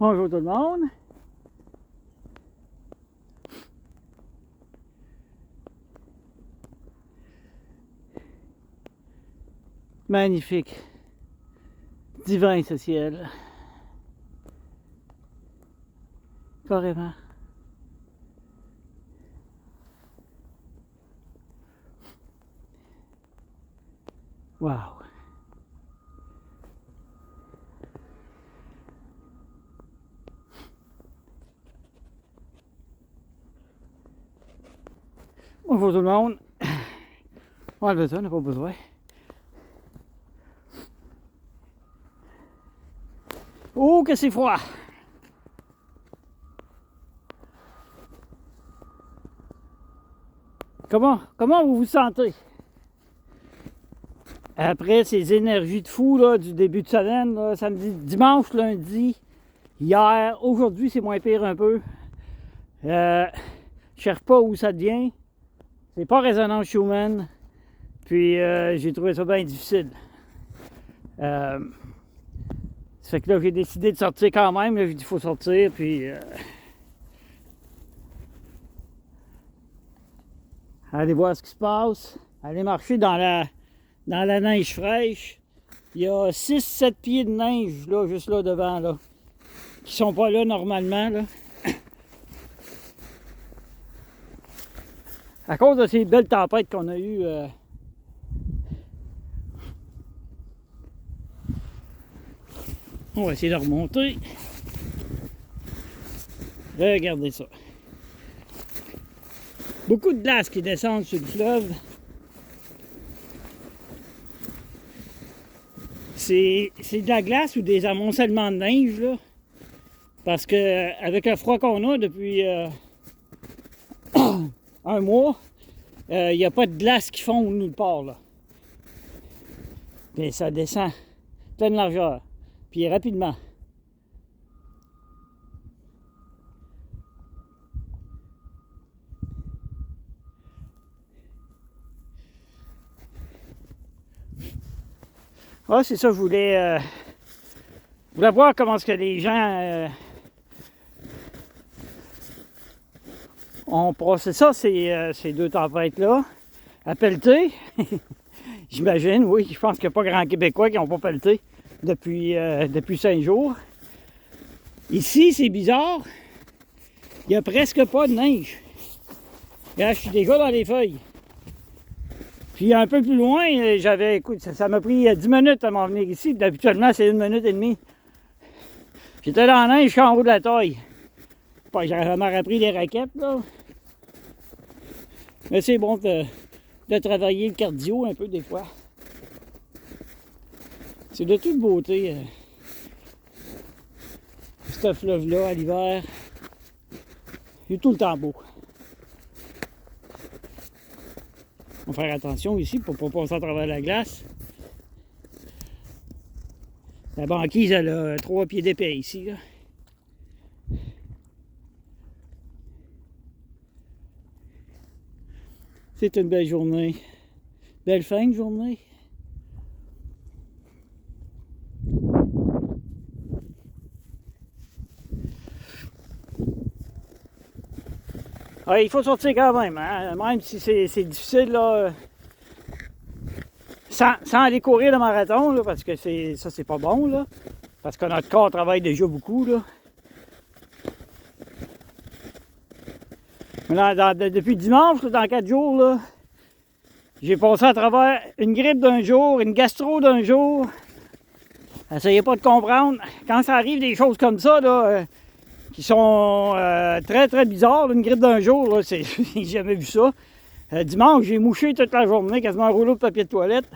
Bonjour tout le monde. Magnifique. Divin ce ciel. Carrément. Wow. Bonjour tout le monde. On va enlever ça, on n'a pas besoin. Oh, que c'est froid! Comment vous vous sentez? Après ces énergies de fou là, du début de semaine, là, samedi, dimanche, lundi, hier, aujourd'hui c'est moins pire un peu. Je cherche pas où ça devient. C'est pas résonance Schumann. Puis j'ai trouvé ça bien difficile. Ça fait que là j'ai décidé de sortir quand même. Là, j'ai dit qu'il faut sortir. Puis aller voir ce qui se passe. Aller marcher dans la neige fraîche. Il y a 6-7 pieds de neige là, juste là devant là. Qui sont pas là normalement là. À cause de ces belles tempêtes qu'on a eues. On va essayer de remonter. Regardez ça. Beaucoup de glace qui descendent sur le fleuve. C'est de la glace ou des amoncellements de neige, là. Parce que avec le froid qu'on a depuis un mois, il n'y a pas de glace qui fond nulle part, là. Puis ça descend pleine largeur. Puis rapidement. Ah, c'est ça, je voulais voir comment est-ce que les gens ont passé ça, ces deux tempêtes-là, à pelleter. J'imagine, oui, je pense qu'il n'y a pas grand Québécois qui n'ont pas pelleté depuis 5 jours. Ici, c'est bizarre, il n'y a presque pas de neige. Là, je suis déjà dans les feuilles. Puis un peu plus loin, écoute, ça m'a pris 10 minutes à m'en venir ici. Habituellement, c'est 1 minute et demie. J'étais dans la neige jusqu'en haut de la taille. J'aurais jamais repris les raquettes, là. Mais c'est bon de travailler le cardio un peu des fois. C'est de toute beauté, ce fleuve-là, à l'hiver. Il est tout le temps beau. On va faire attention ici pour ne pas passer à travers la glace. La banquise, elle a 3 pieds d'épais ici, là. C'est une belle journée. Belle fin de journée. Ouais, il faut sortir quand même, hein? Même si c'est difficile, là, sans aller courir le marathon, là, parce que ça c'est pas bon, là, parce que notre corps travaille déjà beaucoup, là. Depuis dimanche, dans 4 jours, là, j'ai passé à travers une grippe d'un jour, une gastro d'un jour. Essayez pas de comprendre. Quand ça arrive des choses comme ça, là, qui sont très très bizarres, là, une grippe d'un jour, là, j'ai jamais vu ça. Dimanche, j'ai mouché toute la journée, quasiment un rouleau de papier de toilette.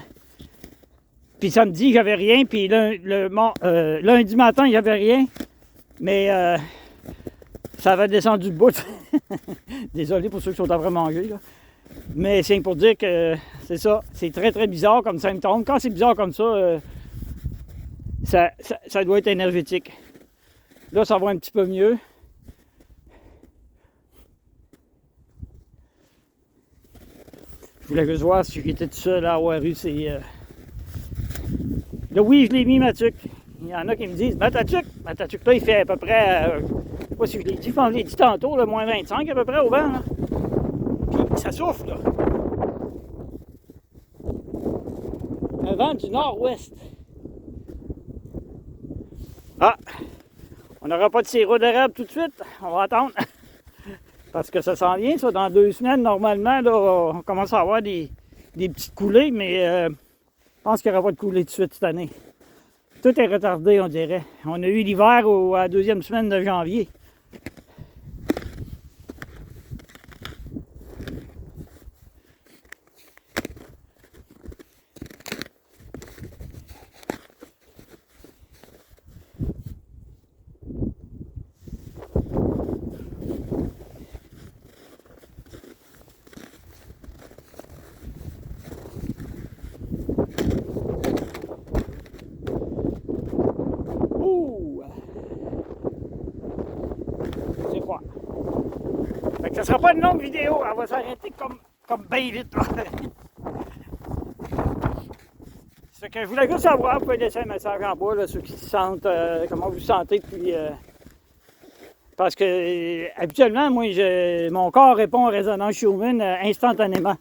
Puis samedi, j'avais rien, puis lundi matin, j'avais rien. Mais ça avait descendu de bout. Désolé pour ceux qui sont en train de manger, là. Mais c'est pour dire que c'est ça, c'est très très bizarre comme symptôme. Quand c'est bizarre comme ça, ça doit être énergétique. Là, ça va un petit peu mieux. Je voulais juste voir si j'étais tout seul à avoir eu ces... Là, oui, je l'ai mis, ma tuque. Il y en a qui me disent, Matatuc, là, il fait à peu près, je sais pas si je l'ai dit, je l'ai dit tantôt, là, moins 25 à peu près au vent, là. Puis ça souffle, là. Un vent du nord-ouest. Ah, on n'aura pas de sirop d'érable tout de suite, on va attendre. Parce que ça s'en vient, ça, dans 2 semaines, normalement, là, on commence à avoir des petites coulées, mais je pense qu'il n'y aura pas de coulées tout de suite cette année. Tout est retardé, on dirait. On a eu l'hiver à la 2e semaine de janvier. C'est froid. Fait que ça sera pas une longue vidéo, elle va s'arrêter comme bien vite. C'est que je voulais juste savoir, vous pouvez laisser un message en bas, là, ceux qui se sentent, comment vous vous sentez depuis. Parce que habituellement, moi, mon corps répond aux résonances Schumann instantanément.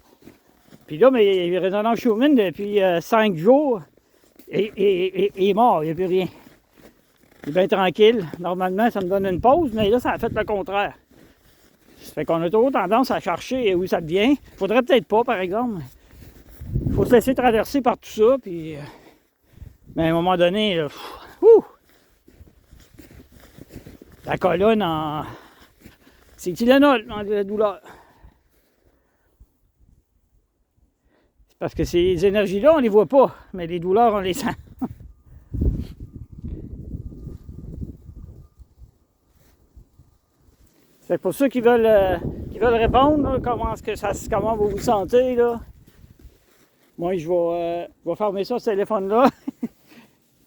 Puis là, mes résonances Schumann, depuis 5 jours, est mort, il n'y a plus rien. Il est bien tranquille. Normalement, ça me donne une pause, mais là, ça a fait le contraire. Ça fait qu'on a toujours tendance à chercher où ça devient. Faudrait peut-être pas, par exemple. Il faut se laisser traverser par tout ça, puis... mais à un moment donné, là, la colonne en... c'est Tylenol, en la douleur. C'est parce que ces énergies-là, on les voit pas, mais les douleurs, on les sent. C'est pour ceux qui veulent répondre, là, comment vous vous sentez, là. Moi, je vais fermer ça, ce téléphone-là,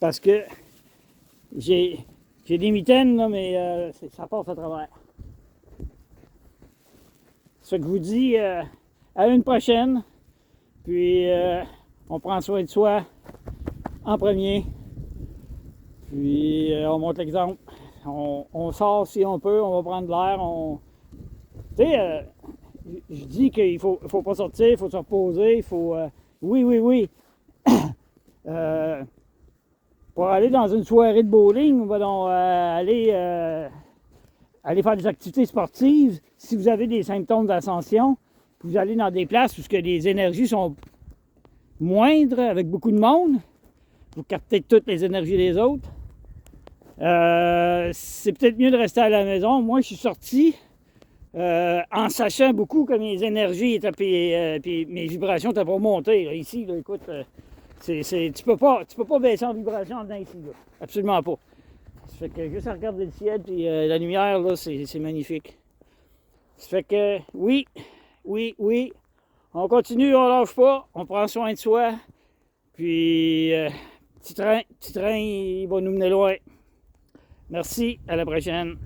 parce que j'ai des mitaines, là, mais ça passe à travers. Ce que je vous dis, à une prochaine, puis on prend soin de soi en premier, puis on montre l'exemple. On sort si on peut, on va prendre de l'air. Tu sais, je dis qu'il faut pas sortir, il faut se reposer, il faut... oui. Pour aller dans une soirée de bowling, on va donc aller faire des activités sportives. Si vous avez des symptômes d'ascension, vous allez dans des places où les énergies sont moindres, avec beaucoup de monde. Vous captez toutes les énergies des autres. C'est peut-être mieux de rester à la maison. Moi, je suis sorti en sachant beaucoup que mes énergies étaient, puis mes vibrations étaient pas montées. Là. Ici, là, écoute, tu peux pas baisser en vibration dedans ici. Là. Absolument pas. Ça fait que juste à regarder le ciel puis la lumière, là, c'est magnifique. Ça fait que oui, on continue, on lâche pas, on prend soin de soi. Puis petit train, il va nous mener loin. Merci, à la prochaine.